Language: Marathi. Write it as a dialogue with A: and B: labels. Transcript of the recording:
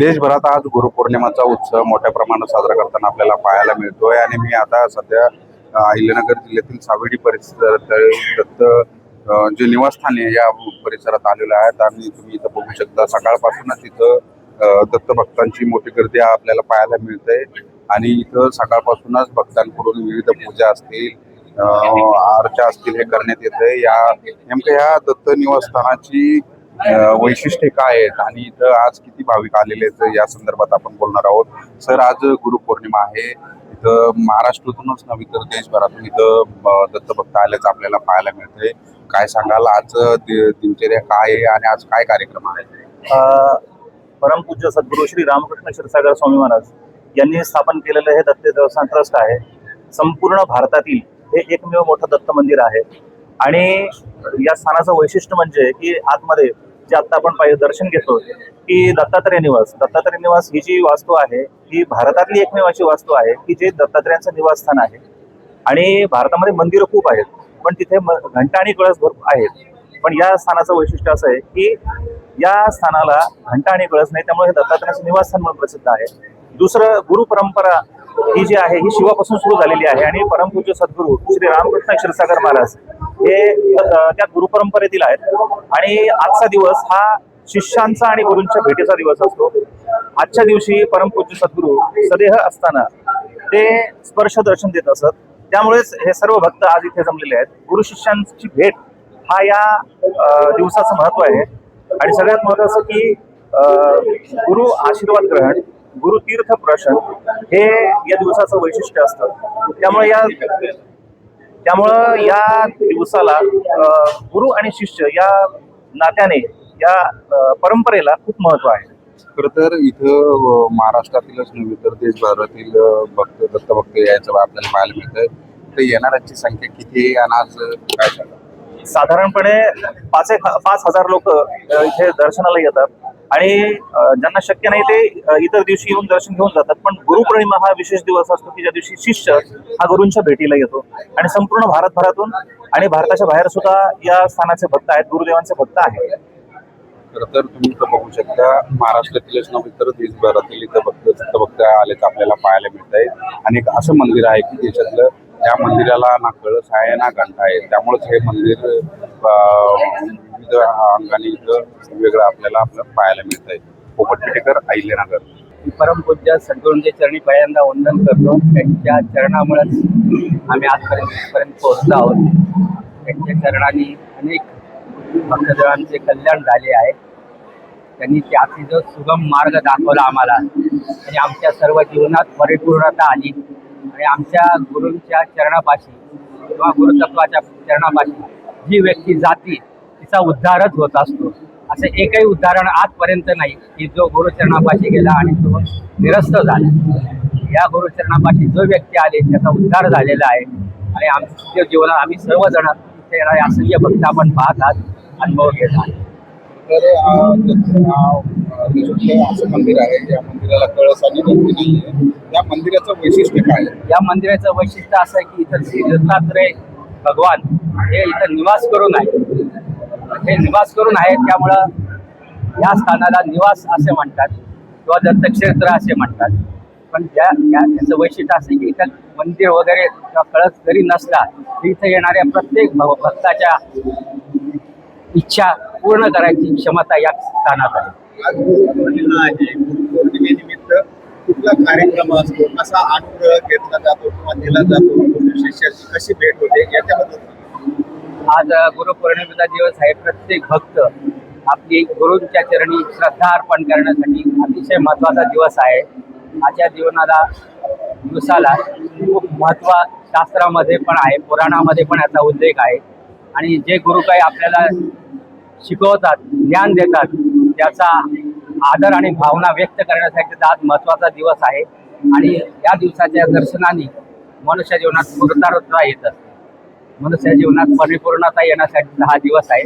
A: देशभरात आज गुरुपौर्णिमाचा उत्सव मोठ्या प्रमाणात साजरा करताना आपल्याला पाहायला मिळतोय आणि मी आता सध्या अहिल्यानगर जिल्ह्यातील सावेडी परिसरात दत्त जे निवासस्थान आहे या परिसरात आलेलो आहेत आणि तुम्ही इथं बघू शकता सकाळपासूनच इथं दत्त भक्तांची मोठी गर्दी आपल्याला पाहायला मिळते आणि इथं सकाळपासूनच भक्तांकडून विविध पूजा असतील अर्चा असतील हे करण्यात येते। या नेमकं ह्या दत्त निवासस्थानाची वैशिष्ट्ये काय आहेत आणि इथं आज किती भाविक आलेले आहेत या संदर्भात आपण बोलणार आहोत। सर, आज गुरुपौर्णिमा आहे, इथं महाराष्ट्रातूनच नव्हे तर देशभरातून इथं दत्त भक्त आल्याचं आपल्याला पाहायला मिळतंय। काय सांगाल, आज दिनचर्या काय आहे आणि आज काय कार्यक्रम आहे?
B: परमपूज्य सद्गुरू श्री रामकृष्ण क्षीरसागर स्वामी महाराज यांनी स्थापन केलेलं हे दत्त देवस्थान ट्रस्ट आहे। संपूर्ण भारतातील हे एकमेव मोठं दत्त मंदिर आहे आणि या स्थानाचं वैशिष्ट्य म्हणजे की आतमध्ये जे आता आपण दर्शन घेतो की दत्तात्रय निवास ही जी वास्तू आहे ही भारतातली एकमेव अशी वास्तू आहे की जे दत्तात्रयांचं निवासस्थान आहे। आणि भारतामध्ये मंदिरं खूप आहेत पण तिथे घंटा आणि कळस भरपूर आहेत, पण या स्थानाचं वैशिष्ट्य असं आहे की या स्थानाला घंटा आणि कळस नाही, त्यामुळे हे दत्तात्रयांचं निवासस्थान म्हणून प्रसिद्ध आहे। दुसरं, गुरु परंपरा ही जी आहे ही शिवापासून सुरू झालेली आहे आणि परमपूज्य सद्गुरू श्री रामकृष्ण क्षीरसागर महाराज हे त्या गुरुपरंपरेतील आहेत आणि आजचा दिवस हा शिष्यांचा आणि गुरूंच्या भेटीचा दिवस असतो। आजच्या दिवशी परमपूज्य सद्गुरू सदेह असताना ते स्पर्श दर्शन देत असत, त्यामुळेच हे सर्व भक्त आज इथे जमलेले आहेत। गुरु शिष्यांची भेट हा या दिवसाचं महत्व आहे आणि सगळ्यात महत्वाचं की गुरु आशीर्वाद ग्रहण, गुरु तीर्थ प्रशन हे या दिवसाचं वैशिष्ट्य असतं। त्यामुळं या दिवसाला गुरु आणि शिष्य या नात्याने या परंपरेला खूप महत्व आहे।
A: खरं तर इथं महाराष्ट्रातीलच नव्हे तर देशभरातील दत्त भक्त यायचं आपल्याला पाहायला मिळतं। तर येणाऱ्यांची संख्या किती आहे आणि आज काय सांगा?
B: साधारणपणे 5,000 लोक इथे दर्शनाला येतात आणि ज्यांना शक्य नाही ते इतर दिवशी येऊन दर्शन घेऊन जातात, पण गुरुपौर्णिमा हा विशेष दिवस असतो की ज्या दिवशी शिष्य हा गुरूंच्या भेटीला येतो आणि संपूर्ण भारतभरातून आणि भारताच्या बाहेर सुद्धा या स्थानाचे भक्त आहेत, गुरुदेवांचे भक्त आहेत।
A: खरं तर तुम्ही इथं बघू शकता महाराष्ट्रातीलच नव्हे तर देशभरातील इथं दत्त भक्त आल्याचं आपल्याला पाहायला मिळत आहे आणि एक असं मंदिर आहे की देशातलं त्या मंदिराला ना कळस आहे ना घंटा आहे, त्यामुळेच हे मंदिर विविध अंगाने इथं वेगळं आपल्याला पाहायला मिळत आहे। पोपट पिटेकर, अहिल्यानगर।
C: परमपूज्य सद्गुरूंच्या चरणी पहिल्यांदा वंदन करतो। त्यांच्या चरणामुळेच आम्ही आजपर्यंत पोहोचलो आहोत। त्यांच्या चरणाने अनेक भक्तजनांचे कल्याण झाले आहे। त्यांनी त्याची जो सुगम मार्ग दाखवला आम्हाला आणि आमच्या सर्व जीवनात परिपूर्णता आली आणि आमच्या गुरूंच्या चरणापाशी किंवा गुरुतत्वाच्या चरणापाशी जी व्यक्ती जाती तिचा उद्धारच होत असतो। असे एकही उदाहरण आजपर्यंत नाही की जो गुरुचरणापाशी गेला आणि तो निरस्त झाला। या गुरुचरणापाशी जो व्यक्ती आले त्याचा उद्धार झालेला आहे आणि आमच्या जीवनात आम्ही सर्वजण तिथे येणारे असंख्य भक्त आपण पाहत आहात, अनुभव घेत आहात।
A: तर असं मंदिर आहे, या मंदिराला कळस आणि घंटी नाही आहे, या मंदिराचं वैशिष्ट्य काय?
C: या मंदिराचं वैशिष्ट्य असं आहे की इथं श्री दत्तात्रय भगवान हे इथं निवास करून आहे। हे निवास करून आहेत, त्यामुळं या स्थानाला निवास असे म्हणतात किंवा दत्तक्षेत्र असे म्हणतात। पण त्याचं वैशिष्ट्य असं की इथं मंदिर वगैरे किंवा कळस जरी नसला तरी इथं येणाऱ्या प्रत्येक भक्ताच्या इच्छा पूर्ण करायची क्षमता या स्थानात आहे।
A: आज गुरुपौर्णिमा आहे, गुरुपौर्णिमेनिमित्त कुठला कार्यक्रम असतो, कसा अनुग्रह घेतला जातो किंवा दिला जातो, गुरु शिष्याची कशी भेट होते याच्याबद्दल?
C: आज गुरुपौर्णिमेचा दिवस आहे। प्रत्येक भक्त आपली गुरूंच्या चरणी श्रद्धा अर्पण करण्यासाठी अतिशय महत्त्वाचा दिवस आहे। माझ्या दिवसाला खूप महत्त्व शास्त्रामध्ये पण आहे, पुराणामध्ये पण याचा उल्लेख आहे आणि जे गुरु काही आपल्याला शिकवतात, ज्ञान देतात, त्याचा आदर आणि भावना व्यक्त करण्यासाठी आज महत्त्वाचा दिवस आहे आणि या दिवसाच्या दर्शनाने मनुष्य जीवनात पूर्णता येत असते। मनुष्य जीवनात परिपूर्णता येण्यासाठी हा दिवस आहे।